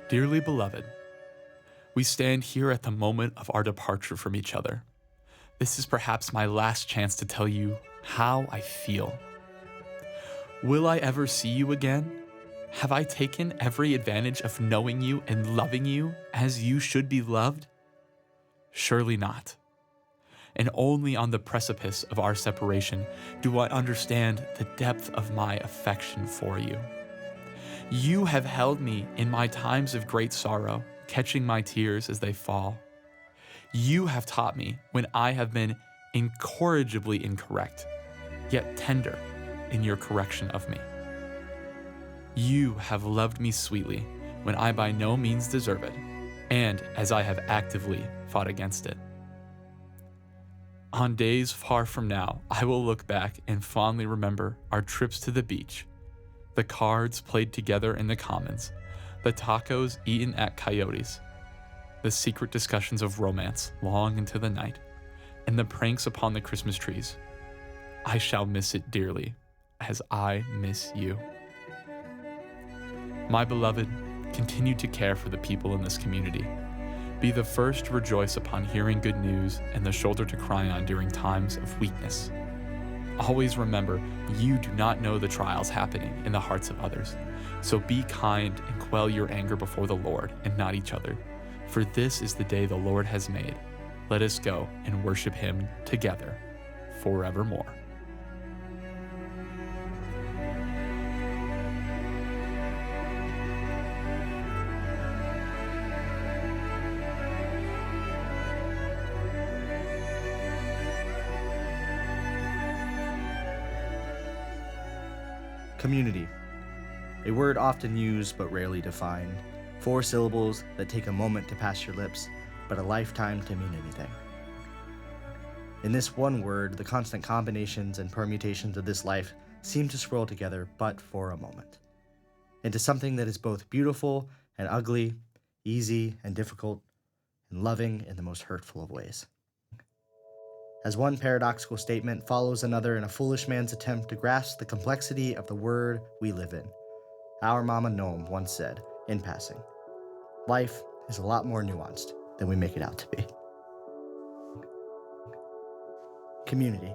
Dearly beloved, we stand here at the moment of our departure from each other. This is perhaps my last chance to tell you how I feel. Will I ever see you again? Have I taken every advantage of knowing you and loving you as you should be loved? Surely not. And only on the precipice of our separation do I understand the depth of my affection for you. You have held me in my times of great sorrow, catching my tears as they fall. You have taught me when I have been incorrigibly incorrect, yet tender in your correction of me. You have loved me sweetly when I by no means deserve it, and as I have actively fought against it. On days far from now, I will look back and fondly remember our trips to the beach, the cards played together in the commons, the tacos eaten at Coyotes, the secret discussions of romance long into the night, and the pranks upon the Christmas trees. I shall miss it dearly, as I miss you. My beloved, continue to care for the people in this community. Be the first to rejoice upon hearing good news and the shoulder to cry on during times of weakness. Always remember, you do not know the trials happening in the hearts of others. So be kind and quell your anger before the Lord and not each other. For this is the day the Lord has made. Let us go and worship him together forevermore. Community, a word often used but rarely defined. 4 syllables that take a moment to pass your lips, but a lifetime to mean anything. In this one word, the constant combinations and permutations of this life seem to swirl together but for a moment, into something that is both beautiful and ugly, easy and difficult, and loving in the most hurtful of ways. As one paradoxical statement follows another in a foolish man's attempt to grasp the complexity of the word we live in. Our Mama Noam once said, in passing, life is a lot more nuanced than we make it out to be. Community,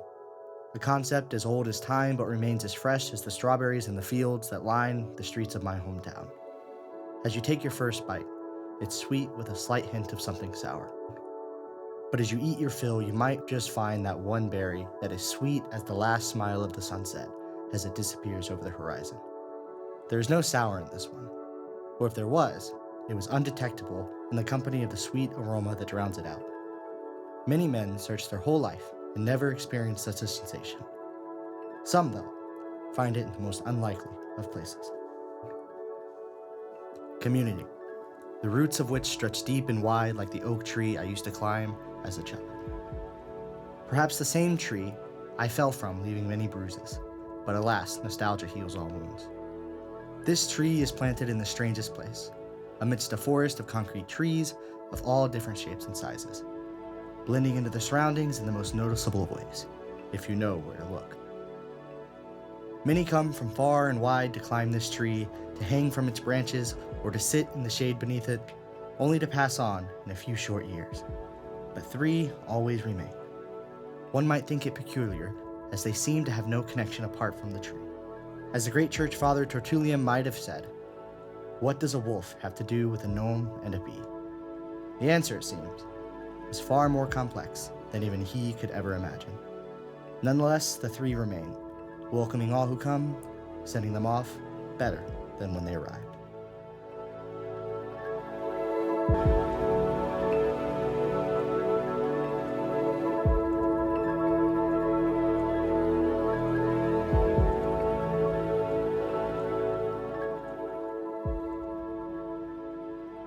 a concept as old as time but remains as fresh as the strawberries in the fields that line the streets of my hometown. As you take your first bite, it's sweet with a slight hint of something sour. But as you eat your fill, you might just find that one berry that is sweet as the last smile of the sunset as it disappears over the horizon. There is no sour in this one, or if there was, it was undetectable in the company of the sweet aroma that drowns it out. Many men search their whole life and never experience such a sensation. Some, though, find it in the most unlikely of places. Community, the roots of which stretch deep and wide like the oak tree I used to climb as a child. Perhaps the same tree I fell from, leaving many bruises, but alas, nostalgia heals all wounds. This tree is planted in the strangest place, amidst a forest of concrete trees of all different shapes and sizes, blending into the surroundings in the most noticeable of ways, if you know where to look. Many come from far and wide to climb this tree, to hang from its branches, or to sit in the shade beneath it, only to pass on in a few short years. But 3 always remain. One might think it peculiar, as they seem to have no connection apart from the tree. As the great church father Tertullian might have said, what does a wolf have to do with a gnome and a bee? The answer, it seems, is far more complex than even he could ever imagine. Nonetheless, the 3 remain, welcoming all who come, sending them off better than when they arrived.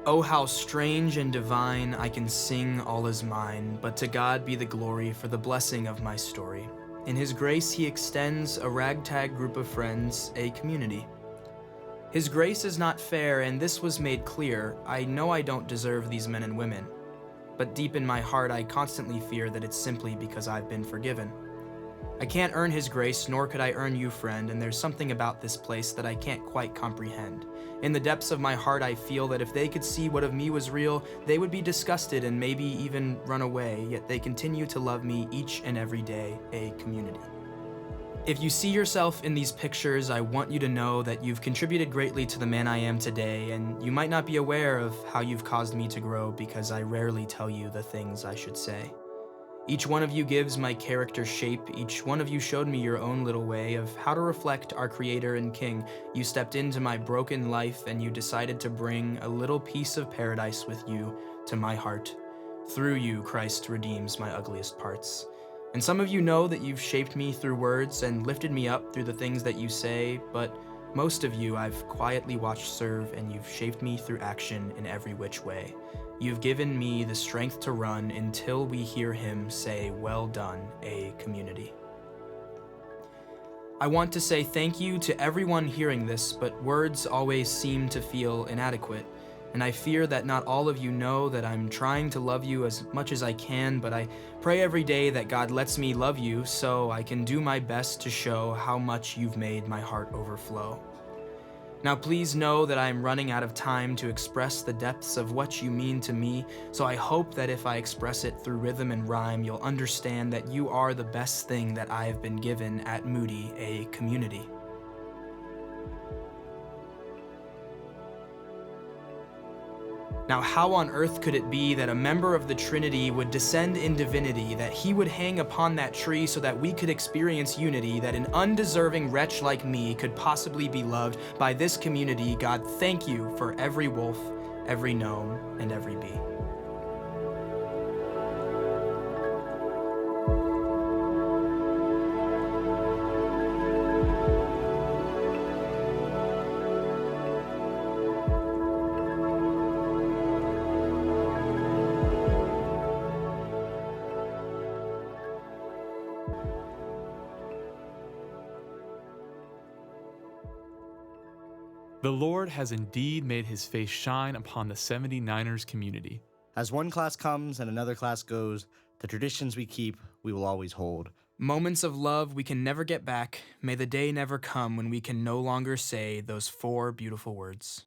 Oh, how strange and divine, I can sing all is mine, but to God be the glory for the blessing of my story. In his grace he extends a ragtag group of friends, a community. His grace is not fair, and this was made clear. I know I don't deserve these men and women, but deep in my heart I constantly fear that it's simply because I've been forgiven. I can't earn his grace, nor could I earn you, friend, and there's something about this place that I can't quite comprehend. In the depths of my heart, I feel that if they could see what of me was real, they would be disgusted and maybe even run away, yet they continue to love me each and every day, a community. If you see yourself in these pictures, I want you to know that you've contributed greatly to the man I am today, and you might not be aware of how you've caused me to grow because I rarely tell you the things I should say. Each one of you gives my character shape. Each one of you showed me your own little way of how to reflect our Creator and King. You stepped into my broken life and you decided to bring a little piece of paradise with you to my heart. Through you, Christ redeems my ugliest parts. And some of you know that you've shaped me through words and lifted me up through the things that you say, but most of you I've quietly watched serve, and you've shaped me through action in every which way. You've given me the strength to run until we hear him say, "Well done, a community." I want to say thank you to everyone hearing this, but words always seem to feel inadequate. And I fear that not all of you know that I'm trying to love you as much as I can, but I pray every day that God lets me love you so I can do my best to show how much you've made my heart overflow. Now please know that I am running out of time to express the depths of what you mean to me, so I hope that if I express it through rhythm and rhyme, you'll understand that you are the best thing that I have been given at Moody, a community. Now, how on earth could it be that a member of the Trinity would descend in divinity, that he would hang upon that tree so that we could experience unity, that an undeserving wretch like me could possibly be loved by this community? God, thank you for every wolf, every gnome, and every bee. The Lord has indeed made his face shine upon the 79ers community. As one class comes and another class goes, the traditions we keep, we will always hold. Moments of love we can never get back. May the day never come when we can no longer say those four beautiful words.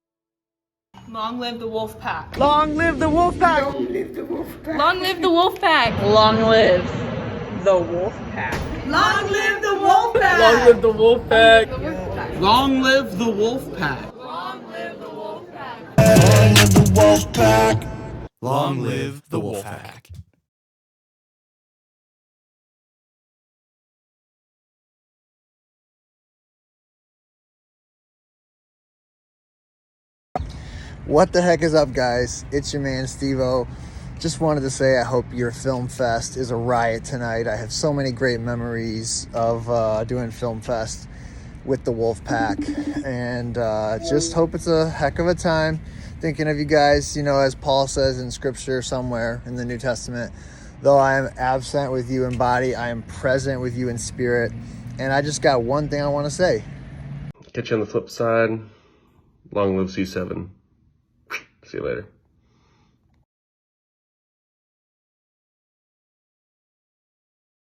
Long live the Wolfpack. Long live the Wolfpack! Long live the Wolfpack. Long live the Wolfpack! Long live the Wolfpack! Long live the Wolfpack. Long live the Wolfpack! Long live the Wolfpack! Long live the Wolfpack! Long live the Wolfpack! Long live the Wolfpack. What the heck is up, guys? It's your man, Steve-O. Just wanted to say I hope your film fest is a riot tonight. I have so many great memories of doing film fest with the Wolfpack, and just hope it's a heck of a time. Thinking of you guys, you know, as Paul says in scripture somewhere in the New Testament, though I am absent with you in body, I am present with you in spirit. And I just got one thing I want to say. Catch you on the flip side. Long live C7. See you later.